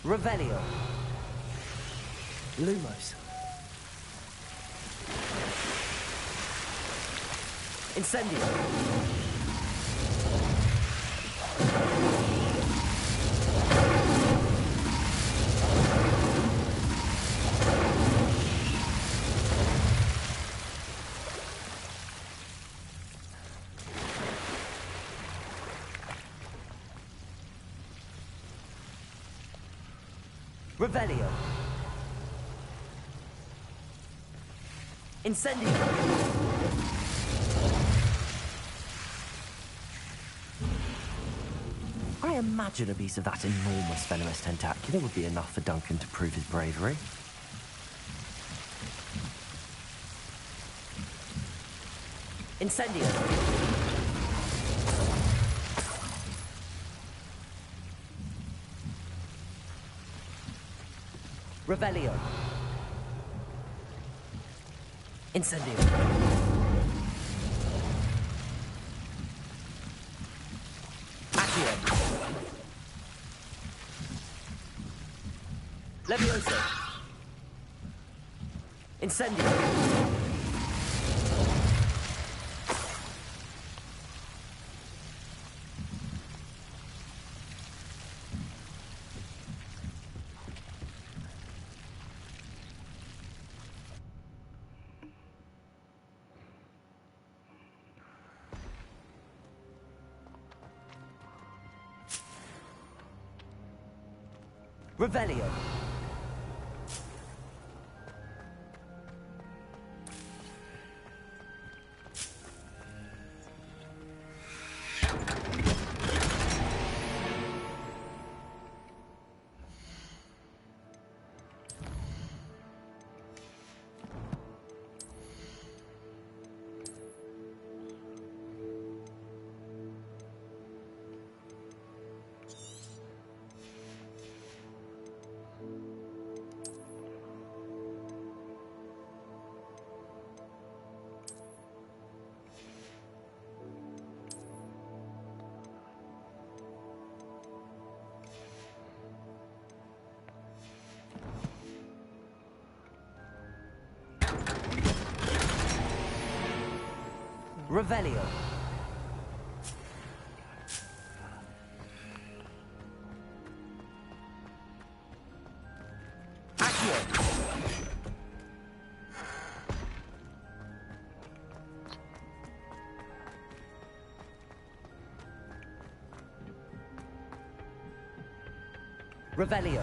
Revelio. Lumos. Incendio. Revelio. Incendio. I imagine a piece of that enormous venomous tentacular would be enough for Duncan to prove his bravery. Incendio. Revelio. Incendio. Accio. Levioso. Incendio. Revelio. Revelio. Accio. Revelio.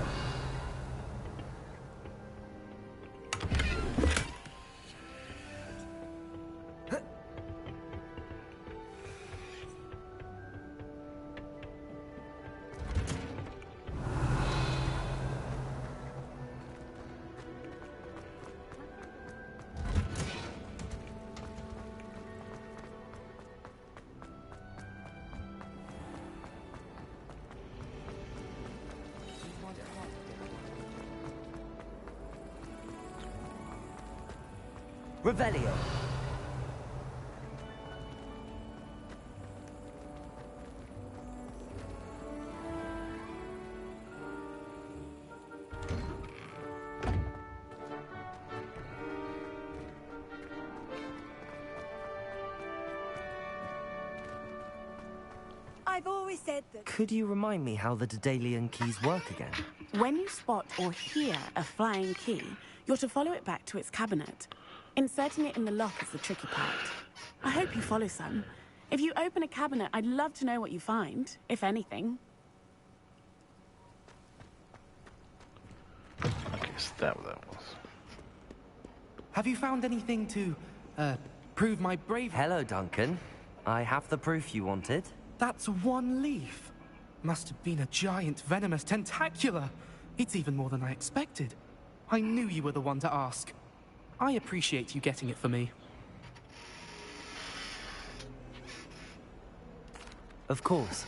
Revelio. I've always said that. Could you remind me how the Daedalian keys work again? When you spot or hear a flying key, you're to follow it back to its cabinet. Inserting it in the lock is the tricky part. I hope you follow some. If you open a cabinet, I'd love to know what you find, if anything. I guess that was. Have you found anything to, prove my bravery? Hello, Duncan. I have the proof you wanted. That's one leaf. Must have been a giant venomous tentacula. It's even more than I expected. I knew you were the one to ask. I appreciate you getting it for me. Of course.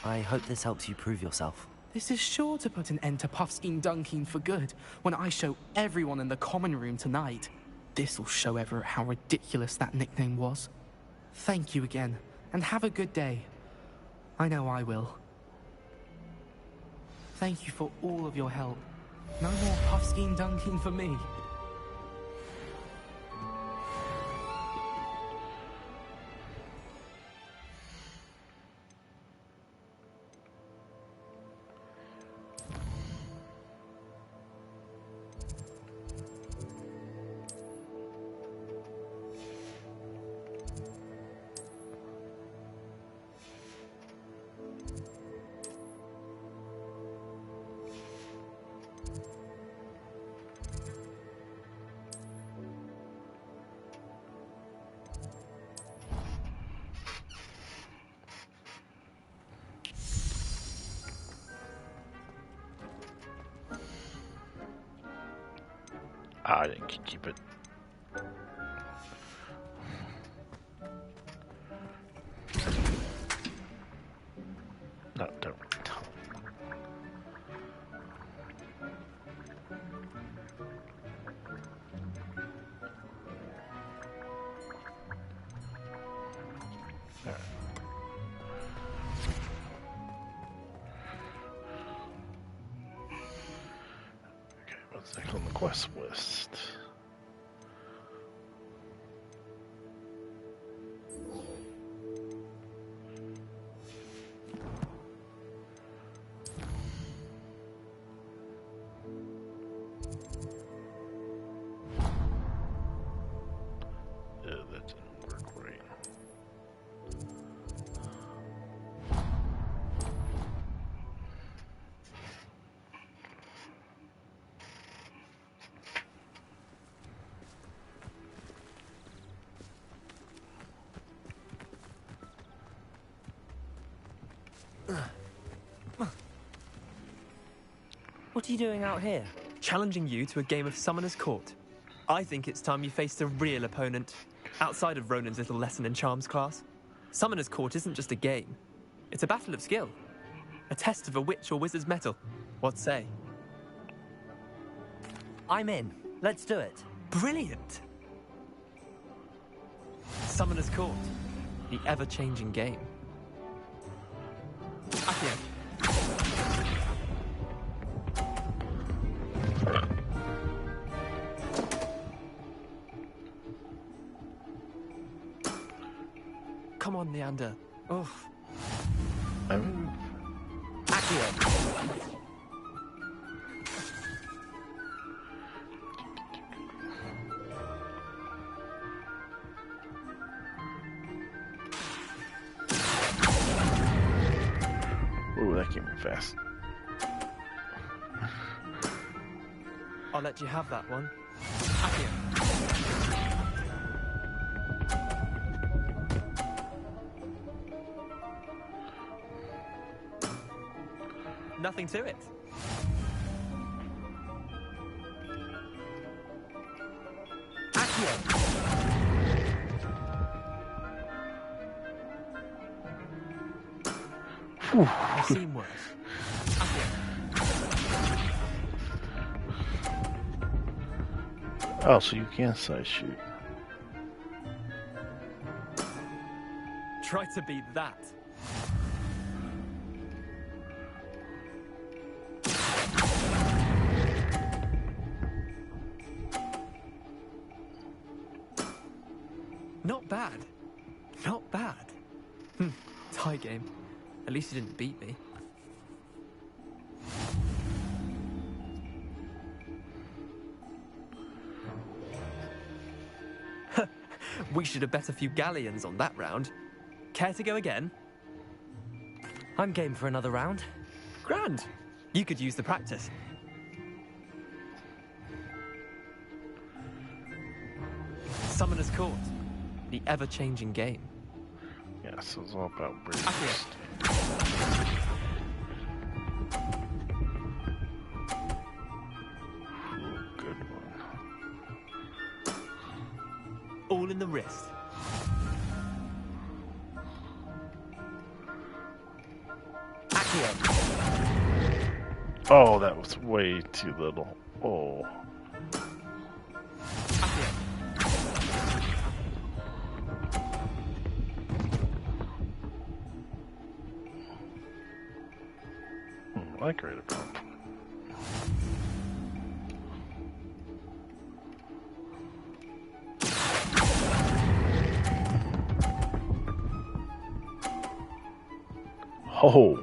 I hope this helps you prove yourself. This is sure to put an end to Puffskein Dunkin for good when I show everyone in the common room tonight. This'll show Everett how ridiculous that nickname was. Thank you again, and have a good day. I know I will. Thank you for all of your help. No more Puffskein Dunkin for me. I didn't keep it. No, don't. What's next on the quest list? Yeah, that didn't work right. What are you doing out here? Challenging you to a game of Summoner's Court. I think it's time you faced a real opponent, outside of Ronan's little lesson in charms class. Summoner's Court isn't just a game. It's a battle of skill. A test of a witch or wizard's mettle. What say? I'm in. Let's do it. Brilliant! Summoner's Court. The ever-changing game. Accio. Come on, Leander. Oh. Accio. Ooh, that came in fast. I'll let you have that one. Accio. Nothing to it. Accio. I've seen worse. Oh, so you can side shoot. Try to beat that. Not bad. Not bad. Tie game. At least you didn't beat me. We should have bet a few galleons on that round. Care to go again? I'm game for another round. Grand. You could use the practice. Summoner's Court. The ever-changing game. Yeah, so it's all about bridge. Good one. All in the wrist. Accio. Oh, that was way too little. Oh. I created a problem. Oh.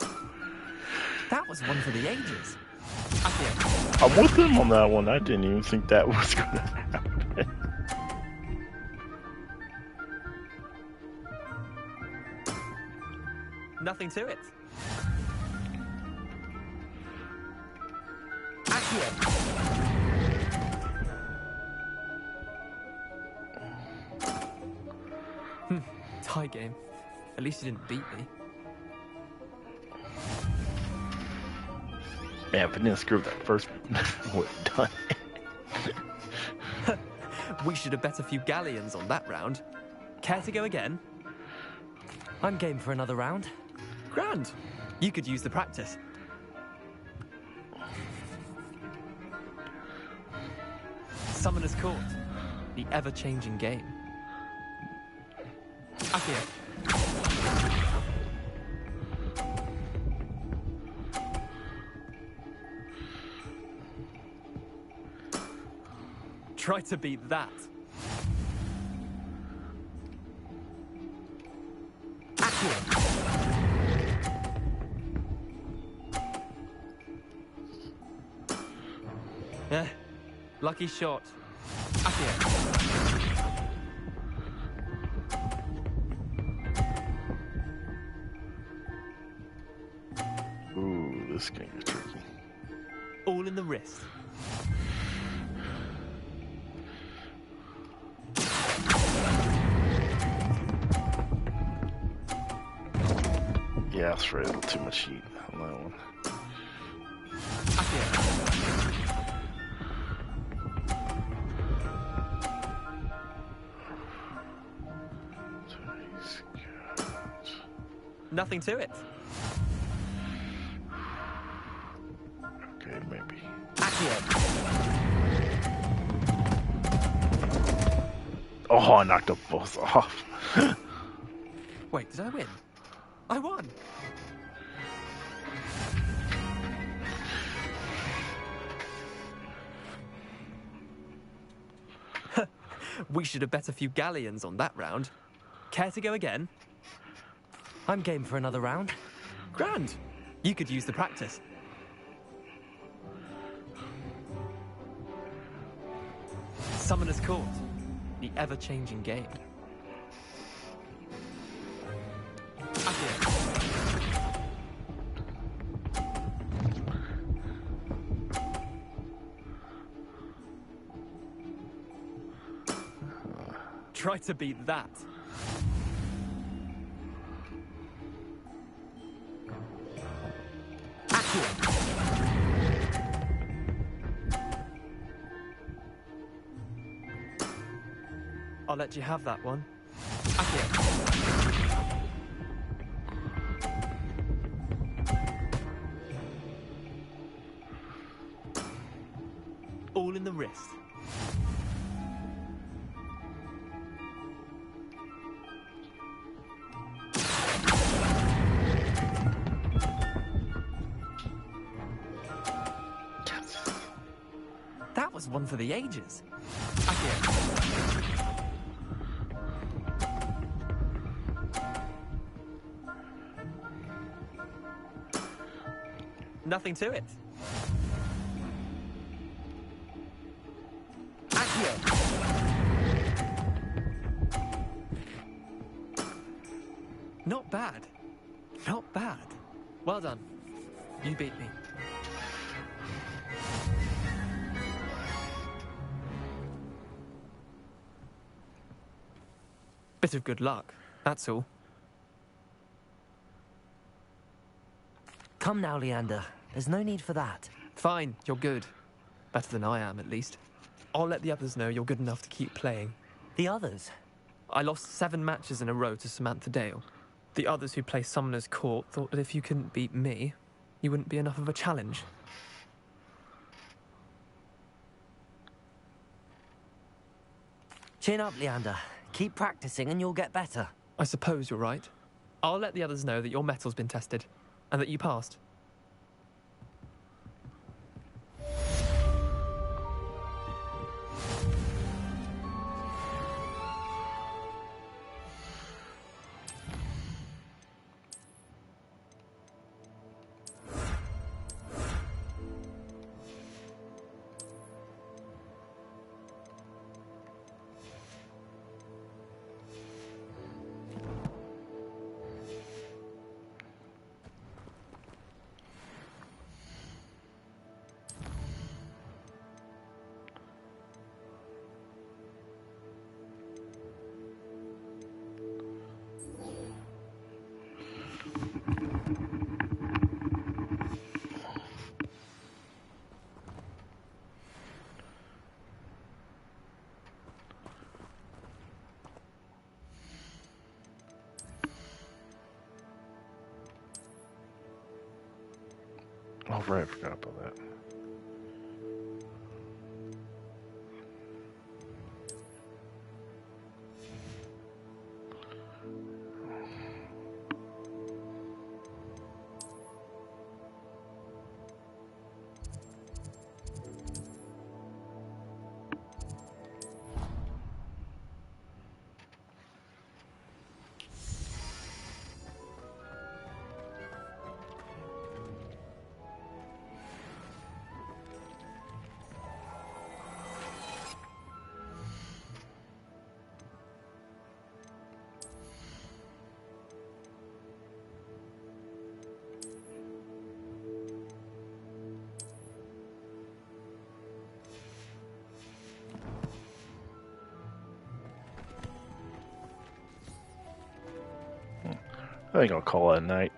That was one for the ages. I'm with him on that one. I didn't even think that was going to happen. Nothing to it. Tie game. At least you didn't beat me. Man, if I didn't screw that first one, I would have done it. We should have bet a few galleons on that round. Care to go again? I'm game for another round. Grand. You could use the practice. Summoner's Court. The ever-changing game. Accio. Try to beat that. Accio. Lucky shot. Accio. Ooh, this game is tricky. All in the wrist. Yeah, I sprayed a little too much heat on that one. Nothing to it. Okay, maybe. Oh, I knocked them both off. Wait, did I win? I won! We should have bet a few galleons on that round. Care to go again? I'm game for another round. Grand. You could use the practice. Summoner's Court. The ever-changing game. Accio. Try to beat that. I'll let you have that one. Accio. All in the wrist. That was one for the ages. Accio. Nothing to it. Accio. Not bad. Not bad. Well done. You beat me. Bit of good luck, that's all. Come now, Leander. There's no need for that. Fine, you're good. Better than I am, at least. I'll let the others know you're good enough to keep playing. The others? I lost 7 matches in a row to Samantha Dale. The others who play Summoner's Court thought that if you couldn't beat me, you wouldn't be enough of a challenge. Chin up, Leander. Keep practicing and you'll get better. I suppose you're right. I'll let the others know that your metal's been tested, and that you passed. Oh, right, I forgot about that. I think I'll call it a night.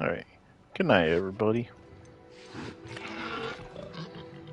All right. Good night, everybody.